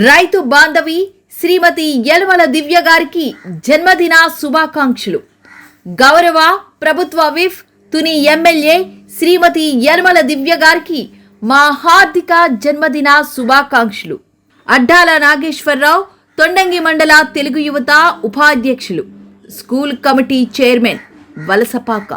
రైతు బాంధవి శ్రీమతి యలమల దివ్య గారికి జన్మదిన శుభాకాంక్షలు. గౌరవ ప్రభుత్వ విప్ తుని ఎమ్మెల్యే శ్రీమతి యలమల దివ్య గారికి మా హార్దిక జన్మదిన శుభాకాంక్షలు. అడ్డాల నాగేశ్వరరావు, తొండంగి మండల తెలుగు యువత ఉపాధ్యక్షులు, స్కూల్ కమిటీ చైర్మన్ వలసపాక.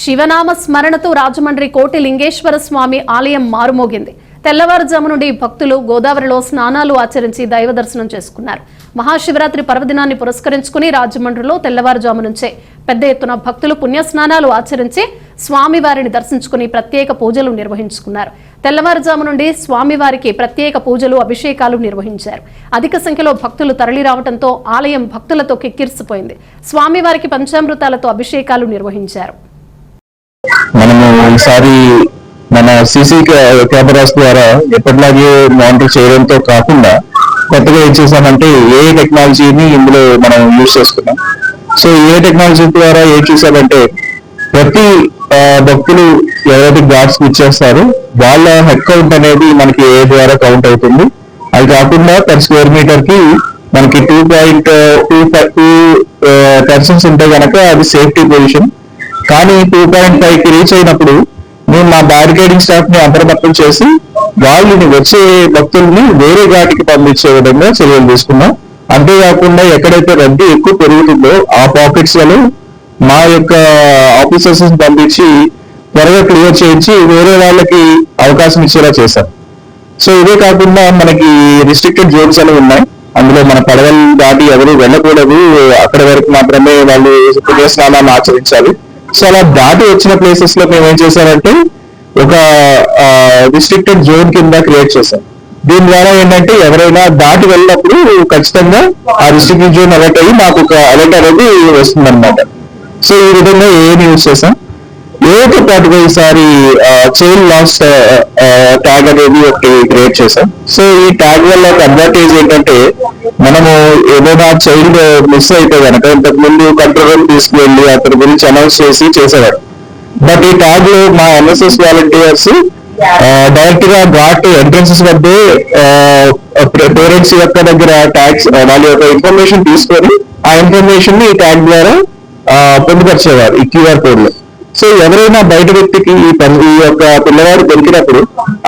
శివనామ స్మరణతో రాజమండ్రి కోటి లింగేశ్వర స్వామి ఆలయం మారుమోగింది. తెల్లవారుజాము నుండి భక్తులు గోదావరిలో స్నానాలు ఆచరించి దైవ దర్శనం చేసుకున్నారు. మహాశివరాత్రి పర్వదినాన్ని పురస్కరించుకుని రాజమండ్రిలో తెల్లవారుజాము నుంచే పెద్ద ఎత్తున భక్తులు పుణ్యస్నానాలు ఆచరించి స్వామివారిని దర్శించుకుని ప్రత్యేక పూజలు నిర్వహించుకున్నారు. తెల్లవారుజాము నుండి స్వామివారికి ప్రత్యేక పూజలు, అభిషేకాలు నిర్వహించారు. అధిక సంఖ్యలో భక్తులు తరలి రావడంతో ఆలయం భక్తులతో కిక్కిరిసిపోయింది. స్వామివారికి పంచామృతాలతో అభిషేకాలు నిర్వహించారు. మనము ఈసారి మన సీసీ కెమెరాస్ ద్వారా ఎప్పటిలాగే మానిటర్ చేయడంతో కాకుండా కొత్తగా ఏం చేసామంటే ఏ టెక్నాలజీని ఇందులో మనం యూజ్ చేసుకున్నాం. సో ఏ టెక్నాలజీ ద్వారా ఏం చేసామంటే ప్రతి భక్తులు ఎవరైతే గాడ్స్ ఇచ్చేస్తారో వాళ్ళ హెడ్ కౌంట్ అనేది మనకి ఏ ద్వారా కౌంట్ అవుతుంది. అది కాకుండా పర్ స్క్వేర్ మీటర్ కి మనకి 2.2 పర్సన్స్ ఉంటే కనుక అది సేఫ్టీ పొజిషన్. కానీ 2.5 కి రీచ్ అయినప్పుడు మేము మా బ్యారికేడింగ్ స్టాఫ్ ని అంతర్భక్తం చేసి వాళ్ళని వచ్చే భక్తుల్ని వేరే ఘాటికి పంపించే విధంగా చర్యలు తీసుకున్నాం. అంతేకాకుండా ఎక్కడైతే రద్దీ ఎక్కువ పెరుగుతుందో ఆ పాకెట్స్ లలో మా యొక్క ఆఫీసర్స్ పంపించి త్వరగా క్లియర్ చేయించి వేరే వాళ్ళకి అవకాశం ఇచ్చేలా చేశాం. సో ఇదే కాకుండా మనకి రిస్ట్రిక్టెడ్ జోన్స్ అనేవి ఉన్నాయి. అందులో మన పడవలు దాటి ఎవరు వెళ్ళకూడదు, అక్కడ వరకు మాత్రమే వాళ్ళు పుణ్యస్నానాన్ని ఆచరించాలి. సో అలా దాటి వచ్చిన ప్లేసెస్ లో మేము ఏం చేశామంటే ఒక రిస్ట్రిక్టెడ్ జోన్ కింద క్రియేట్ చేశాం. దీని ద్వారా ఏంటంటే ఎవరైనా దాటి వెళ్ళినప్పుడు ఖచ్చితంగా ఆ రిస్ట్రిక్టెడ్ జోన్ అలర్ట్ అయ్యి మాకు ఒక అలర్ట్ అనేది వస్తుంది అనమాట. సో ఈ విధంగా ఏం యూజ్ చేసాం. ఏదో పాటుగా ఈసారి చైల్డ్ లాస్ ట్యాగ్ అనేది ఒకటి క్రియేట్ చేసాం. సో ఈ ట్యాగ్ వల్ల ఒక అడ్వాంటేజ్ ఏంటంటే మనము ఏదైనా చైల్డ్ మిస్ అయితే కనుక ఇంతకు ముందు కంట్రోల్ రూమ్ తీసుకువెళ్ళి అతని గురించి అనౌన్స్ చేసి చేసేవాడు. బట్ ఈ ట్యాగ్ లో మా ఎన్ఎస్ఎస్ వాలంటీర్స్ డైరెక్ట్ గా ఘాట్ ఎంట్రన్సెస్ వద్దే పేరెంట్స్ యొక్క దగ్గర ట్యాగ్స్ వాళ్ళ యొక్క ఇన్ఫర్మేషన్ తీసుకొని ఆ ఇన్ఫర్మేషన్ ని ఈ ట్యాగ్ ద్వారా పొందుపరిచేవారు ఈ క్యూఆర్ కోడ్ లో. సో ఎవరైనా బయట వ్యక్తికి ఈ యొక్క పిల్లవాడు దొరికినప్పుడు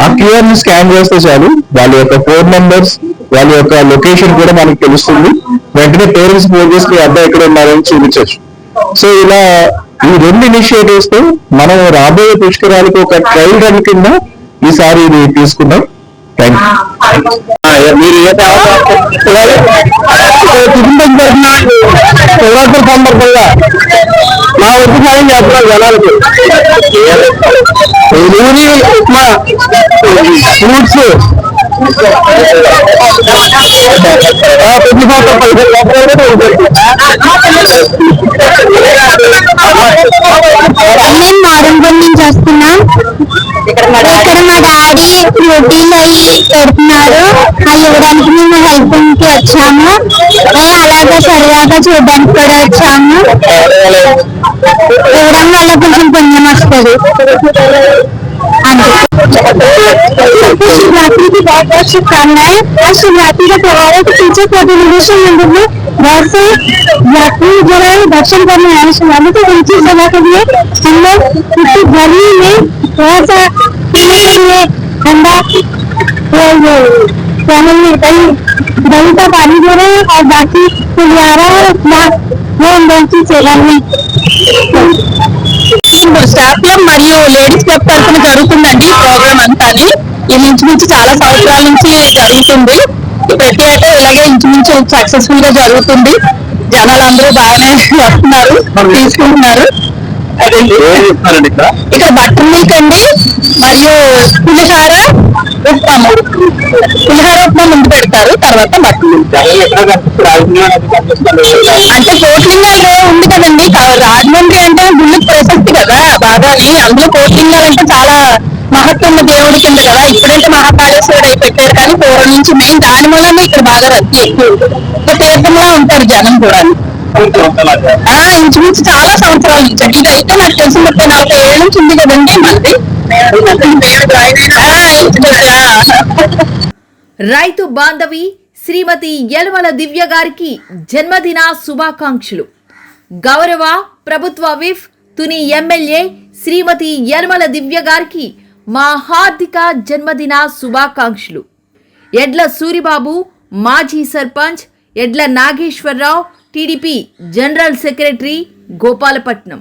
ఆ క్యూఆర్ ని స్కాన్ చేస్తే చాలు వాళ్ళ యొక్క ఫోన్ నెంబర్స్, వాళ్ళ యొక్క లొకేషన్ కూడా మనకు తెలుస్తుంది. వెంటనే పేరెంట్స్ ఫోన్ చేసి మీ అబ్బాయి ఎక్కడ ఉన్నారని చూపించవచ్చు. సో ఇలా ఈ రెండు ఇనిషియేటివ్స్ తో మనం రాబోయే పుష్కరాలకు ఒక ట్రయల్ రన్ కింద ఈసారి ఇది తీసుకున్నాం. మీరు శివరాత్రి సందర్భంగా మా వృత్తి సాయం చేస్తున్నారు జనాలకి. నూనె, ఉప్మా, ఫ్రూట్స్ మేము మారంపల్లి నుంచి వస్తున్నాం. ఇక్కడ మా డాడీ ప్రోటీన్ అవి పెడుతున్నారు, అవి ఇవ్వడానికి మేము హెల్ప్ కి వచ్చాము. అలాగే సరదాగా చూడడానికి కూడా వచ్చాము. ఇవ్వడం వల్ల కొంచెం పుణ్యం వస్తుంది. शिवरात्रि की बहुत बहुत शुभकामनाएं। आज शिवरात्रि का त्योहार है तो पीछे कोऑर्डिनेशन मंदिर में बहुत से यात्री जो है दर्शन करने आए शिवाली, तो उनकी सेवा के लिए हम लोग इतनी गर्मी में बहुत सा पीने के लिए ठंडा दही का पानी दे रहे हैं और बाकी पुलियारा वो हम लोग की सेवा में స్టాఫ్ లో మరియు లేడీస్ క్లబ్ తరఫున జరుగుతుందండి ఈ ప్రోగ్రామ్ అంతా. ఇది ఇంచుమించు చాలా సంవత్సరాల నుంచి జరుగుతుంది. ప్రతి ఏటా ఇలాగే ఇంచుమించు సక్సెస్ఫుల్ గా జరుగుతుంది. జనాలు అందరూ బాగానే వస్తున్నారు, తీసుకుంటున్నారు. ఇక్కడ బటర్ మిల్క్ అండి మరియు పులిహార ఉప్మా ముందు పెడతారు, తర్వాత బటర్ మిల్క్. అంటే కోట్లింగాలు ఉంది కదండి, రాజమండ్రి అంటే గుళ్ళకి ప్రశస్తి కదా బాగాని. అందులో కోట్లింగాలు అంటే చాలా మహత్వం దేవుడి కింద కదా. ఇప్పుడంటే మహాకాళేశ్వరుడు అయి పెట్టారు, కానీ పూర్వం నుంచి మెయిన్ దాని వల్లనే ఇక్కడ బాగా రద్దీ ఎక్కువ తీర్థంలా ఉంటారు జనం కూడా. ఇంచుమించు చాలా సంవత్సరాల నుంచి అండి. ఇదైతే నాకు తెలిసి 30-40 ఏళ్ళ నుంచి ఉంది కదండి మనది. రైతు బాంధవి శ్రీమతి యలమల దివ్య గారికి జన్మదిన శుభాకాంక్షలు. గౌరవ ప్రభుత్వ విప్ తుని ఎమ్మెల్యే శ్రీమతి యలమల దివ్య గారికి మా హార్దిక జన్మదిన శుభాకాంక్షలు. ఎడ్ల సూరిబాబు, మాజీ sarpanch, Edla Nageswararao, TDP general secretary, Gopalapatnam.